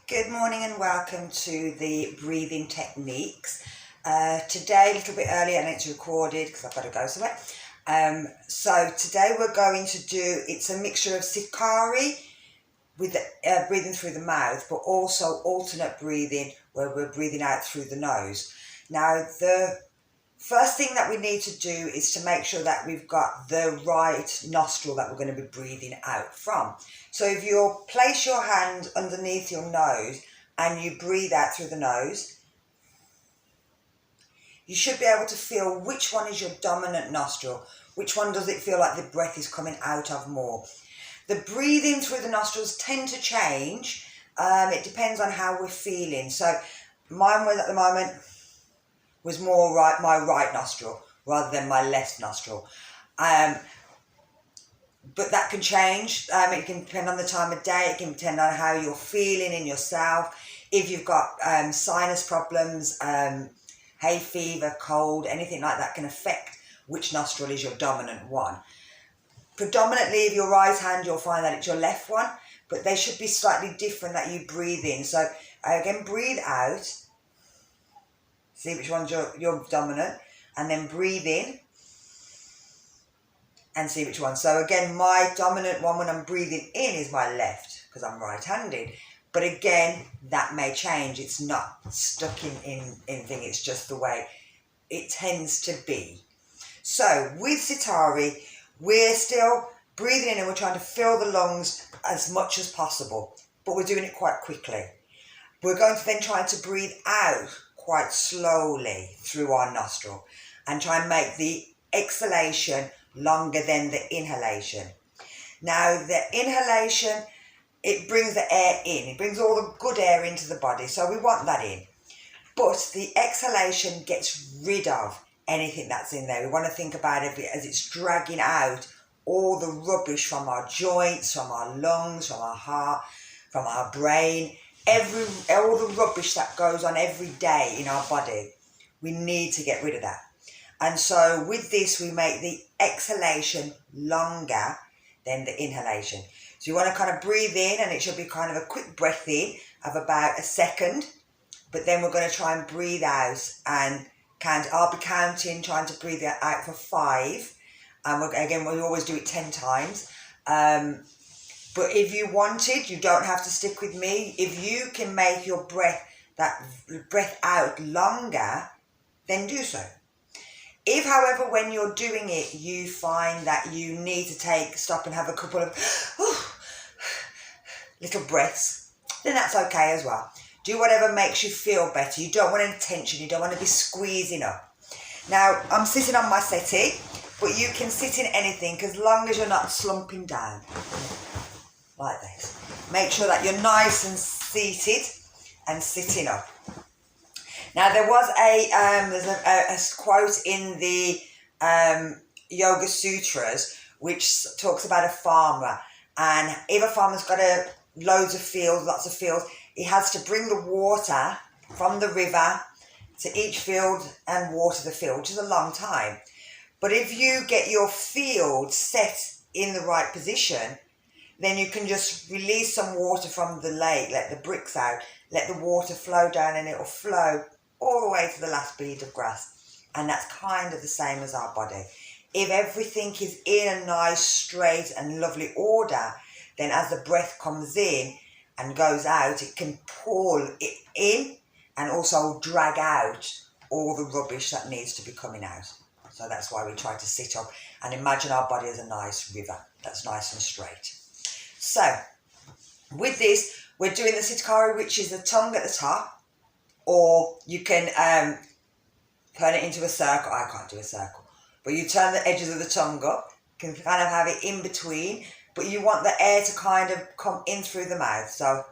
Good morning and welcome to the breathing techniques. Today, a little bit earlier, and it's recorded because I've got to go somewhere. So today we're going to do, it's a mixture of Sikari with breathing through the mouth, but also alternate breathing where we're breathing out through the nose. Now, the first thing that we need to do is to make sure that we've got the right nostril that we're going to be breathing out from. So if you place your hand underneath your nose and you breathe out through the nose, you should be able to feel which one is your dominant nostril, which one does it feel like the breath is coming out of more. The breathing through the nostrils tend to change. It depends on how we're feeling. So mine was at the moment was more my right nostril rather than my left nostril. But that can change. It can depend on the time of day. It can depend on how you're feeling in yourself. If you've got sinus problems, hay fever, cold, anything like that can affect which nostril is your dominant one. Predominantly, if your right hand, you'll find that it's your left one, but they should be slightly different that you breathe in. So again, breathe out. See which one's your dominant, and then breathe in and see which one. So again, my dominant one when I'm breathing in is my left because I'm right-handed. But again, that may change. It's not stuck in thing. It's just the way it tends to be. So with Sitari, we're still breathing in and we're trying to fill the lungs as much as possible, but we're doing it quite quickly. We're going to then try to breathe out quite slowly through our nostril and try and make the exhalation longer than the inhalation. Now, the inhalation, it brings the air in. It brings all the good air into the body, so we want that in. But the exhalation gets rid of anything that's in there. We want to think about it as it's dragging out all the rubbish from our joints, from our lungs, from our heart, from our brain, all the rubbish that goes on every day in our body. We need to get rid of that. And so with this, we make the exhalation longer than the inhalation. So you want to kind of breathe in, and it should be kind of a quick breath in of about a second. But then we're going to try and breathe out and count. I'll be counting, trying to breathe it out for 5. And we always do it 10 times. But if you wanted, you don't have to stick with me. If you can make your breath out longer, then do so. If, however, when you're doing it, you find that you need to stop and have a couple of little breaths, then that's okay as well. Do whatever makes you feel better. You don't want any tension. You don't want to be squeezing up. Now, I'm sitting on my settee, but you can sit in anything as long as you're not slumping down. Like this. Make sure that you're nice and seated and sitting up. Now there was a quote in the Yoga Sutras which talks about a farmer, and if a farmer's got lots of fields, he has to bring the water from the river to each field and water the field, which is a long time. But if you get your field set in the right position, then you can just release some water from the lake, let the bricks out, let the water flow down, and it'll flow all the way to the last bead of grass. And that's kind of the same as our body. If everything is in a nice, straight and lovely order, then as the breath comes in and goes out, it can pull it in and also drag out all the rubbish that needs to be coming out. So that's why we try to sit up and imagine our body as a nice river that's nice and straight. So, with this, we're doing the Sitkari, which is the tongue at the top, or you can turn it into a circle. I can't do a circle. But you turn the edges of the tongue up, you can kind of have it in between, but you want the air to kind of come in through the mouth. So,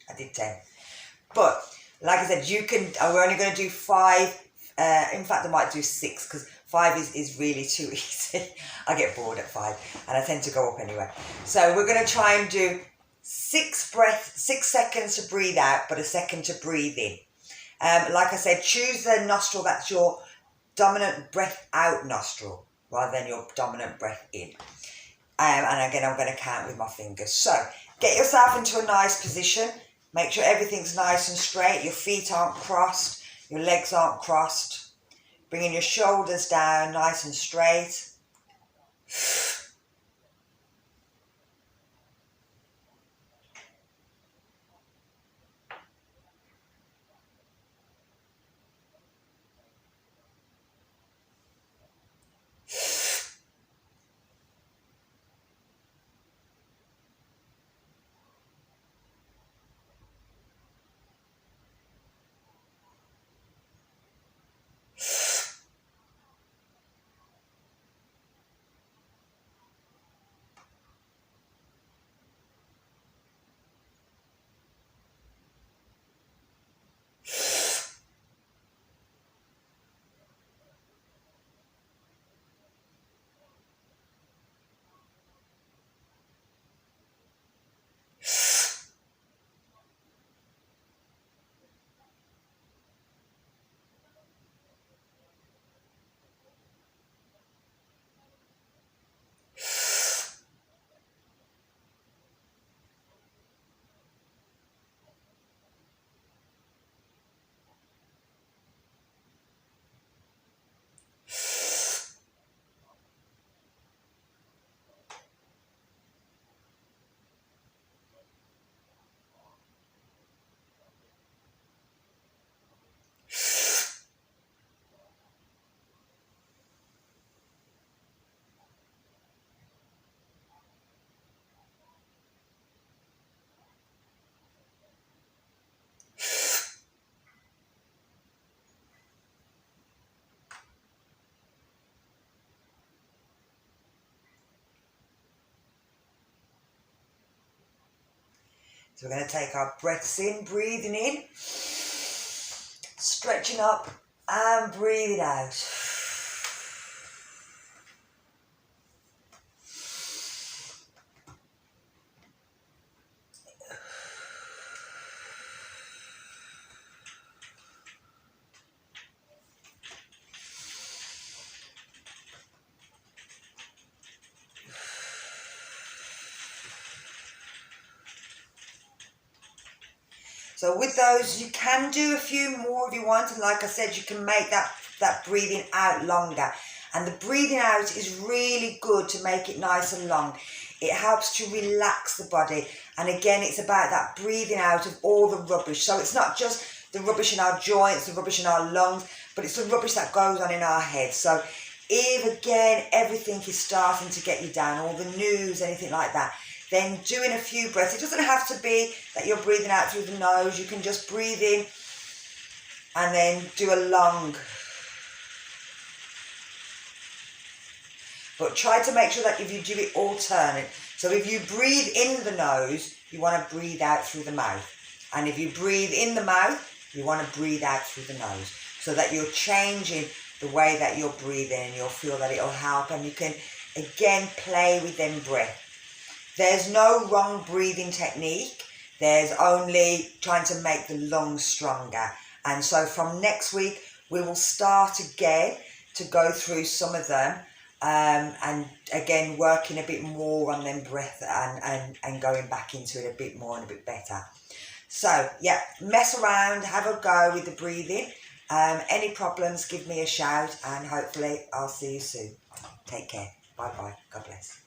I did 10. But, like I said, we're only going to do 5. In fact, I might do 6 because 5 is really too easy. I get bored at 5 and I tend to go up anyway. So we're going to try and do 6 seconds to breathe out, but a second to breathe in. Like I said, choose the nostril that's your dominant breath out nostril rather than your dominant breath in. And again, I'm going to count with my fingers. So get yourself into a nice position. Make sure everything's nice and straight. Your feet aren't crossed. Your legs aren't crossed. Bringing your shoulders down nice and straight. So we're going to take our breaths in, breathing in, stretching up and breathing out. So with those, you can do a few more if you want. And like I said, you can make that breathing out longer. And the breathing out is really good to make it nice and long. It helps to relax the body. And again, it's about that breathing out of all the rubbish. So it's not just the rubbish in our joints, the rubbish in our lungs, but it's the rubbish that goes on in our head. So if again, everything is starting to get you down, all the news, anything like that, then doing a few breaths. It doesn't have to be that you're breathing out through the nose. You can just breathe in and then do a long. But try to make sure that if you do it alternate. So if you breathe in the nose, you want to breathe out through the mouth. And if you breathe in the mouth, you want to breathe out through the nose. So that you're changing the way that you're breathing, and you'll feel that it'll help. And you can, again, play with them breath. There's no wrong breathing technique. There's only trying to make the lungs stronger. And so from next week, we will start again to go through some of them. And again, working a bit more on them breath and going back into it a bit more and a bit better. So, yeah, mess around, have a go with the breathing. Any problems, give me a shout, and hopefully I'll see you soon. Take care. Bye-bye. God bless.